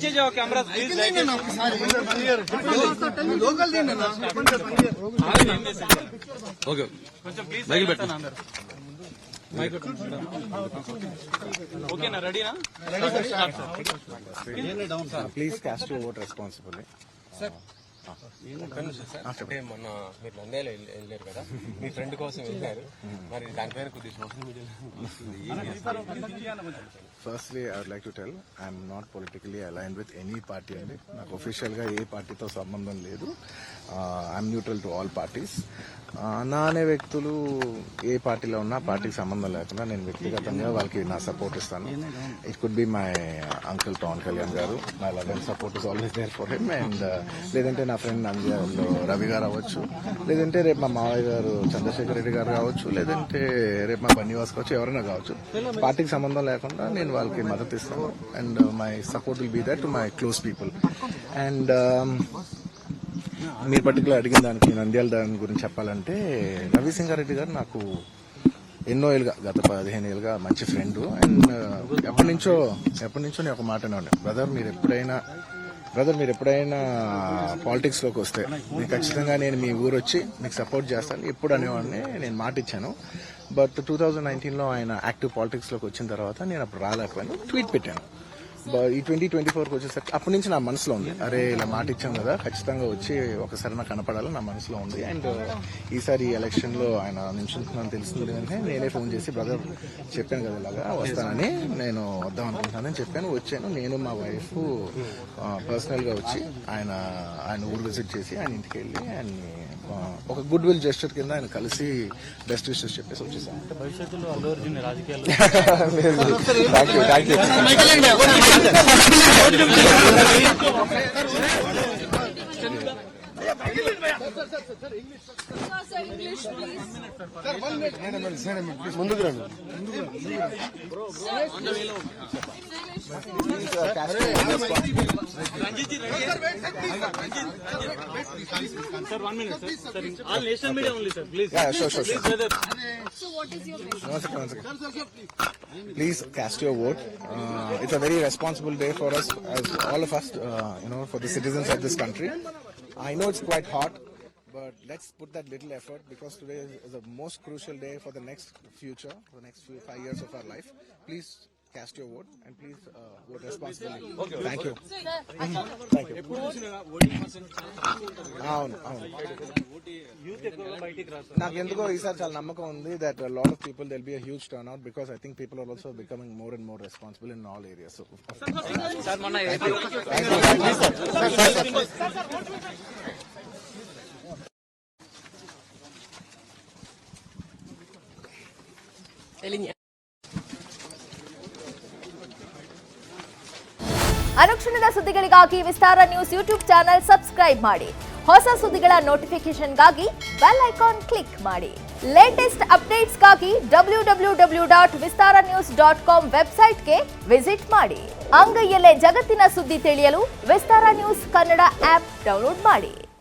पीछे जाओ camera please okay కొంచెం ప్లీజ్ మైక్ పెట్టండి అందరూ మైక్ ఓకేనా రెడీనా please cost your vote responsibly sir అంటే మొన్న మీరు నంద్యాల వెళ్ళారు కదా, మీ ఫ్రెండ్ కోసం వెళ్ళారు, మరి దానిపైన కొద్దిగా సోషల్ మీడియాలో. Firstly I would like to tell I'm not politically aligned with any party అండి. నాకు ఒఫీషియల్ గా ఏ పార్టీతో సంబంధం లేదు. I'm neutral to all parties. నా అనే వ్యక్తులు ఏ పార్టీలో ఉన్నా పార్టీకి సంబంధం లేకుండా నేను వ్యక్తిగతంగా వాళ్ళకి నా సపోర్ట్ ఇస్తాను. It could be my uncle Pawan Kalyan garu, my love and support is always there for him. And లేదంటే నా ఫ్రెండ్ నంద్యాలలో రవి గారు అవ్వచ్చు, లేదంటే రేపు మా మావయ్య గారు చంద్రశేఖర్ రెడ్డి గారు కావచ్చు, లేదంటే రేపు మా బన్నివాస్ కావచ్చు, ఎవరైనా కావచ్చు. పార్టీకి సంబంధం లేకుండా నేను వాళ్ళకి మద్దతు ఇస్తాను. And my support will be that to my close people. And మీరు పర్టికులర్ అడిగిన దానికి నంద్యాల దాని గురించి చెప్పాలంటే, రవిసింగారెడ్డి గారు నాకు ఎన్నో ఏళ్ళుగా, గత 15 ఏళ్ళుగా మంచి ఫ్రెండ్. అండ్ ఎప్పటి నుంచో నేను ఒక మాట అన్నాను, బ్రదర్ మీరు ఎప్పుడైనా పాలిటిక్స్ లోకి వస్తే నేను ఖచ్చితంగా నేను మీ ఊరు వచ్చి మీకు సపోర్ట్ చేస్తాను ఎప్పుడు అనేవాడిని నేను మాట ఇచ్చాను. బట్ 2019లో ఆయన యాక్టివ్ పాలిటిక్స్ లోకి వచ్చిన తర్వాత నేను అప్పుడు రాలేకపోయాను, ట్వీట్ పెట్టాను. ఈ 2024కి వచ్చేసరికి అప్పటి నుంచి నా మనసులో ఉంది, అరే ఇలా మాట ఇచ్చాం కదా, ఖచ్చితంగా వచ్చి ఒకసారి నాకు కనపడాలని నా మనసులో ఉంది. అండ్ ఈసారి ఈ ఎలక్షన్ లో ఆయన నిల్చుంటున్నాను తెలిసింది అంటే నేనే ఫోన్ చేసి, బ్రదర్ చెప్పాను కదా ఇలాగా వస్తానని, నేను వద్దాం అనుకుంటున్నానని చెప్పాను. వచ్చాను, నేను మా వైఫ్ పర్సనల్ గా వచ్చి ఆయన ఊరు విజిట్ చేసి ఆయన ఇంటికి వెళ్ళి ఆయన్ని ఒక గుడ్ విల్ జెస్చర్ కింద ఆయన కలిసి బెస్ట్ విషెస్ చెప్పేసి వచ్చేసాను. భవిష్యత్తులో అల్లు అర్జున్ రాజకీయాల్లో ముందుకు రండి. Sir, 1 minute, sir. Sir, all national media only, sir. Please. Yeah, sure. So what is your message? One second. Please cast your vote. It's a very responsible day for us, as all of us, for the citizens of this country. I know it's quite hot, but let's put that little effort, because today is the most crucial day for the next future, for the next 5 years of our life. Please cast your vote and please vote responsibly. Okay. Thank you. Thank you. అవును నాకు ఎందుకో ఈసారి చాలా నమ్మకం ఉంది that a lot of people, there'll be a huge turnout, because I think people are also becoming more and more responsible in all areas. So Sir, మొన్న ಅನುಕ್ಷಣದ ಸುದ್ದಿಗಳಿಗಾಗಿ ವಿಸ್ತಾರ ನ್ಯೂಸ್ ಯೂಟ್ಯೂಬ್ ಚಾನೆಲ್ ಸಬ್ಸ್ಕ್ರೈಬ್ ಮಾಡಿ. ಹೊಸ ಸುದ್ದಿಗಳ ನೋಟಿಫಿಕೇಶನ್ಗಾಗಿ ಬೆಲ್ ಐಕಾನ್ ಕ್ಲಿಕ್ ಮಾಡಿ. Latest ಅಪ್ಡೇಟ್ಸ್ಗಾಗಿ www.vistaranews.com ವೆಬ್ಸೈಟ್ಗೆ visit ಮಾಡಿ. ಅಂಗೈಯಲ್ಲೇ ಜಗತ್ತಿನ ಸುದ್ದಿ ತಿಳಿಯಲು ವಿಸ್ತಾರ ನ್ಯೂಸ್ ಕನ್ನಡ ಆಪ್ ಡೌನ್ಲೋಡ್ ಮಾಡಿ.